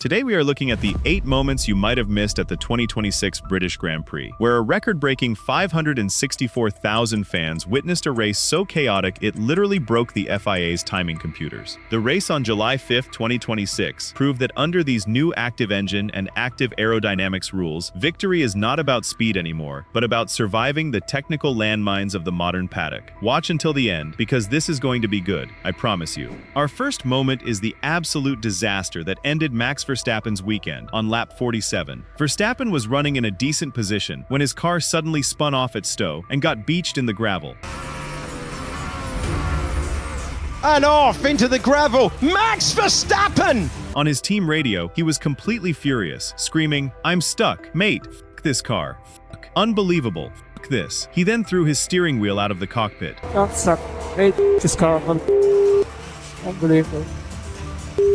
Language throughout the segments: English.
Today we are looking at the 8 moments you might have missed at the 2026 British Grand Prix, where a record-breaking 564,000 fans witnessed a race so chaotic it literally broke the FIA's timing computers. The race on July 5, 2026 proved that under these new active engine and active aerodynamics rules, victory is not about speed anymore, but about surviving the technical landmines of the modern paddock. Watch until the end, because this is going to be good, I promise you. Our first moment is the absolute disaster that ended Max Verstappen's weekend on lap 47. Verstappen was running in a decent position when his car suddenly spun off at Stowe and got beached in the gravel. And off into the gravel, Max Verstappen! On his team radio, he was completely furious, screaming, "I'm stuck, mate, f*** this car, f***, unbelievable, f*** this." He then threw his steering wheel out of the cockpit. I'm stuck, mate, this car, unbelievable,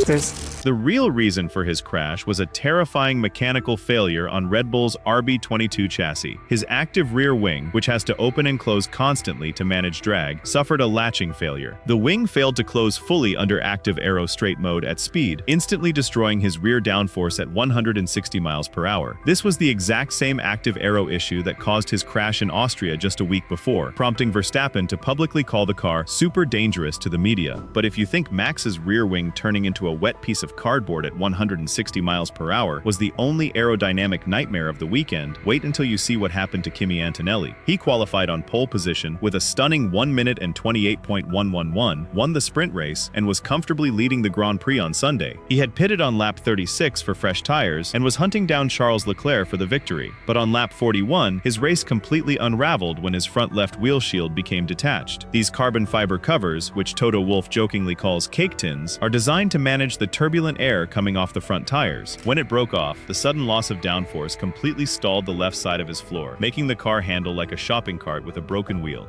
this. The real reason for his crash was a terrifying mechanical failure on Red Bull's RB22 chassis. His active rear wing, which has to open and close constantly to manage drag, suffered a latching failure. The wing failed to close fully under active aero straight mode at speed, instantly destroying his rear downforce at 160 miles per hour. This was the exact same active aero issue that caused his crash in Austria just a week before, prompting Verstappen to publicly call the car super dangerous to the media. But if you think Max's rear wing turning into a wet piece of cardboard at 160 miles per hour was the only aerodynamic nightmare of the weekend, wait until you see what happened to Kimi Antonelli. He qualified on pole position with a stunning 1 minute and 28.111, won the sprint race, and was comfortably leading the Grand Prix on Sunday. He had pitted on lap 36 for fresh tires and was hunting down Charles Leclerc for the victory. But on lap 41, his race completely unraveled when his front left wheel shield became detached. These carbon fiber covers, which Toto Wolff jokingly calls cake tins, are designed to manage the turbulent air coming off the front tires. When it broke off, the sudden loss of downforce completely stalled the left side of his floor, making the car handle like a shopping cart with a broken wheel.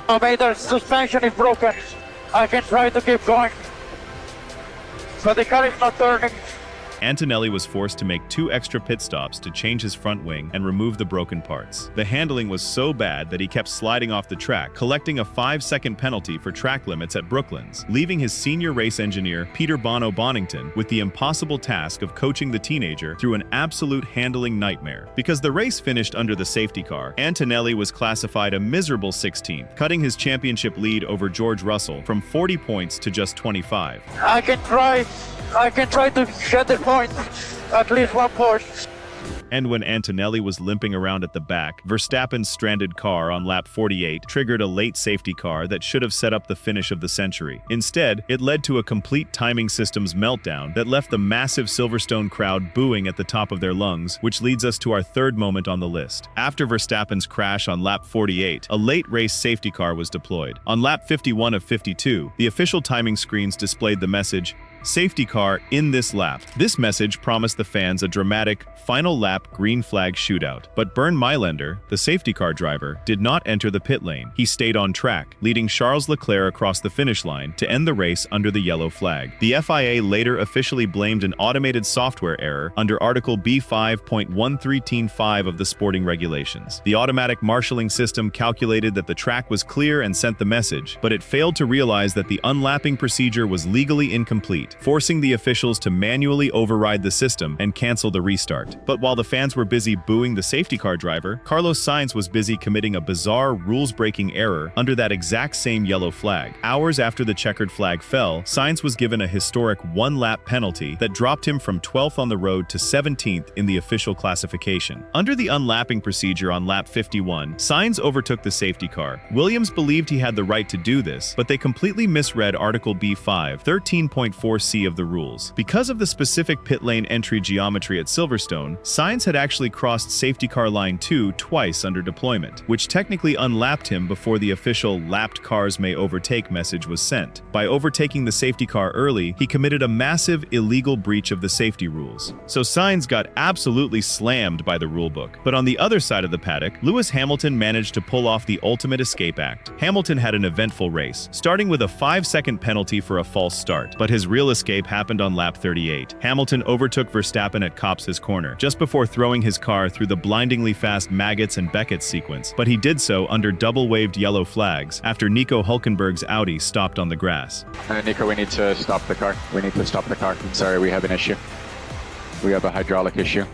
Oh, mate, the suspension is broken. I can try to keep going, but the car is not turning. Antonelli was forced to make 2 extra pit stops to change his front wing and remove the broken parts. The handling was so bad that he kept sliding off the track, collecting a 5-second penalty for track limits at Brooklands, leaving his senior race engineer, Peter Bono Bonington, with the impossible task of coaching the teenager through an absolute handling nightmare. Because the race finished under the safety car, Antonelli was classified a miserable 16th, cutting his championship lead over George Russell from 40 points to just 25. I can try to get the point, at least 1 point. And when Antonelli was limping around at the back, Verstappen's stranded car on lap 48 triggered a late safety car that should have set up the finish of the century. Instead, it led to a complete timing systems meltdown that left the massive Silverstone crowd booing at the top of their lungs, which leads us to our third moment on the list. After Verstappen's crash on lap 48, a late race safety car was deployed. On lap 51 of 52, the official timing screens displayed the message, "Safety car in this lap." This message promised the fans a dramatic, final lap green flag shootout. But Bernd Mayländer, the safety car driver, did not enter the pit lane. He stayed on track, leading Charles Leclerc across the finish line to end the race under the yellow flag. The FIA later officially blamed an automated software error under Article B5.13.5 of the sporting regulations. The automatic marshalling system calculated that the track was clear and sent the message, but it failed to realize that the unlapping procedure was legally incomplete, forcing the officials to manually override the system and cancel the restart. But while the fans were busy booing the safety car driver, Carlos Sainz was busy committing a bizarre rules-breaking error under that exact same yellow flag. Hours after the checkered flag fell, Sainz was given a historic 1-lap penalty that dropped him from 12th on the road to 17th in the official classification. Under the unlapping procedure on lap 51, Sainz overtook the safety car. Williams believed he had the right to do this, but they completely misread Article B5.13.4c of the rules. Because of the specific pit lane entry geometry at Silverstone, Sainz had actually crossed safety car line 2 twice under deployment, which technically unlapped him before the official "lapped cars may overtake" message was sent. By overtaking the safety car early, he committed a massive illegal breach of the safety rules. So Sainz got absolutely slammed by the rulebook. But on the other side of the paddock, Lewis Hamilton managed to pull off the ultimate escape act. Hamilton had an eventful race, starting with a 5-second penalty for a false start, but his real real escape happened on lap 38. Hamilton overtook Verstappen at Copse's corner, just before throwing his car through the blindingly fast Maggots and Beckett sequence, but he did so under double-waved yellow flags after Nico Hülkenberg's Audi stopped on the grass. Nico, we need to stop the car. We need to stop the car. Sorry, we have an issue. We have a hydraulic issue.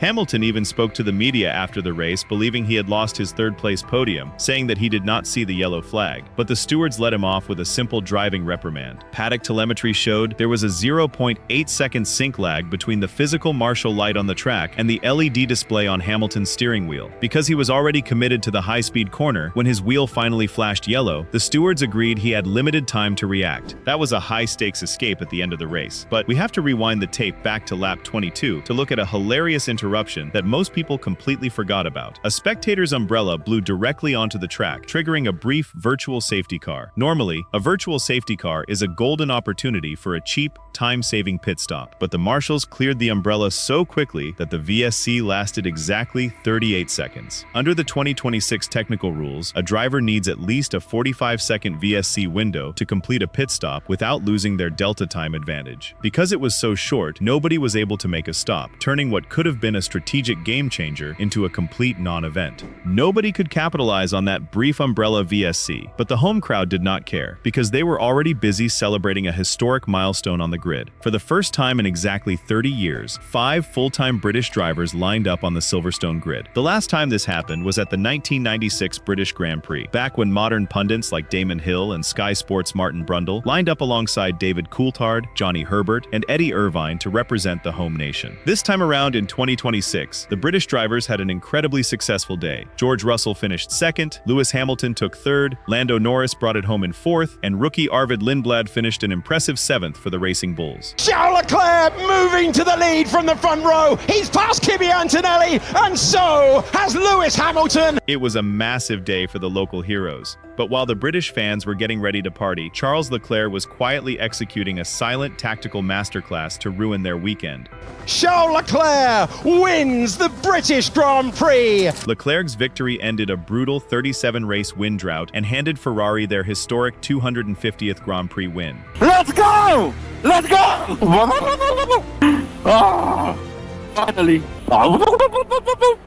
Hamilton even spoke to the media after the race, believing he had lost his third-place podium, saying that he did not see the yellow flag, but the stewards let him off with a simple driving reprimand. Paddock telemetry showed there was a 0.8-second sync lag between the physical marshal light on the track and the LED display on Hamilton's steering wheel. Because he was already committed to the high-speed corner, when his wheel finally flashed yellow, the stewards agreed he had limited time to react. That was a high-stakes escape at the end of the race. But we have to rewind the tape back to lap 22 to look at a hilarious interruption that most people completely forgot about. A spectator's umbrella blew directly onto the track, triggering a brief virtual safety car. Normally, a virtual safety car is a golden opportunity for a cheap, time-saving pit stop, but the marshals cleared the umbrella so quickly that the VSC lasted exactly 38 seconds. Under the 2026 technical rules, a driver needs at least a 45-second VSC window to complete a pit stop without losing their delta time advantage. Because it was so short, nobody was able to make a stop, turning what could have been a strategic game changer into a complete non-event. Nobody could capitalize on that brief umbrella VSC, but the home crowd did not care, because they were already busy celebrating a historic milestone on the grid. For the first time in exactly 30 years, 5 full-time British drivers lined up on the Silverstone grid. The last time this happened was at the 1996 British Grand Prix, back when modern pundits like Damon Hill and Sky Sports' Martin Brundle lined up alongside David Coulthard, Johnny Herbert, and Eddie Irvine to represent the home nation. This time around in 2026, the British drivers had an incredibly successful day. George Russell finished second, Lewis Hamilton took third, Lando Norris brought it home in fourth, and rookie Arvid Lindblad finished an impressive seventh for the Racing Bulls. Charles Leclerc moving to the lead from the front row. He's past Kimi Antonelli, and so has Lewis Hamilton. It was a massive day for the local heroes. But while the British fans were getting ready to party, Charles Leclerc was quietly executing a silent tactical masterclass to ruin their weekend. Charles Leclerc wins the British Grand Prix. Leclerc's victory ended a brutal 37-race win drought and handed Ferrari their historic 250th Grand Prix win. Let's go! Let's go! Finally.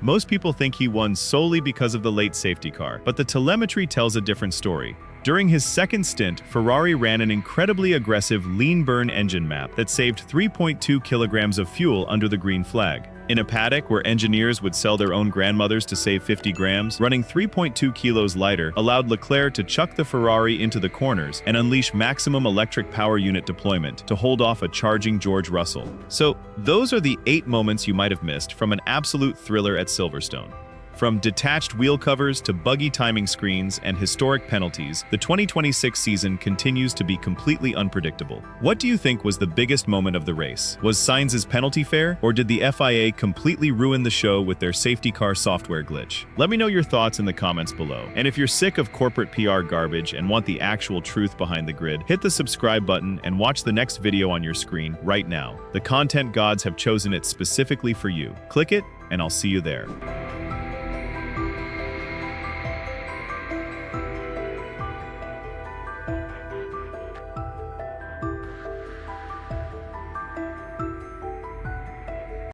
Most people think he won solely because of the late safety car, but the telemetry tells a different story. During his second stint, Ferrari ran an incredibly aggressive lean burn engine map that saved 3.2 kilograms of fuel under the green flag. In a paddock where engineers would sell their own grandmothers to save 50 grams, running 3.2 kilos lighter allowed Leclerc to chuck the Ferrari into the corners and unleash maximum electric power unit deployment to hold off a charging George Russell. So, those are the 8 moments you might have missed from an absolute thriller at Silverstone. From detached wheel covers to buggy timing screens and historic penalties, the 2026 season continues to be completely unpredictable. What do you think was the biggest moment of the race? Was Sainz's penalty fair, or did the FIA completely ruin the show with their safety car software glitch? Let me know your thoughts in the comments below. And if you're sick of corporate PR garbage and want the actual truth behind the grid, hit the subscribe button and watch the next video on your screen right now. The content gods have chosen it specifically for you. Click it, and I'll see you there.